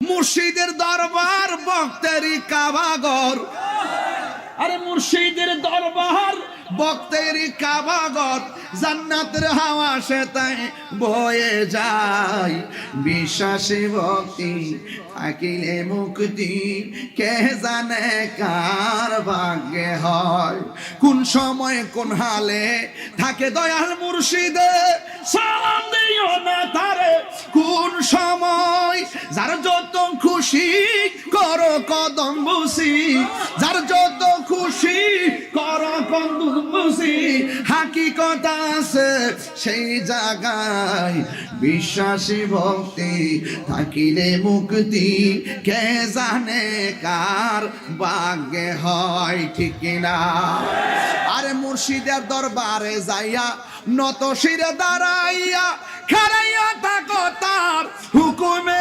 মুর্শিদের দরবার ভক্তেরই কাবাগর, আরে মুর্শিদের দরবার ভক্তেরই কাবাগর, জান্নাতের হাওয়া সে তাই বয়ে যায়। বিশ্বাসী ভক্তি থাকিলে মুক্তি, কে জানে কার ভাগ্যে হয়। কোন সময় কোন হালে থাকে দয়াল মুর্শিদে, সালাম দিও না তারে কোন সময়। যার যত খুশি করো কদম বুঝি, যার যত খুশি করো কদম বুঝি, হাকিকত আছে সেই জায়গায়। বিশ্বাসী ভক্তি থাকিলে মুক্তি, কে জানে কার ভাগ্যে হয়। ঠিক কিনা? আরে মুর্শিদের দরবারে যাইয়া নত শিরে দাঁড়াইয়া খারাইয়া থাকো তার হুকুমে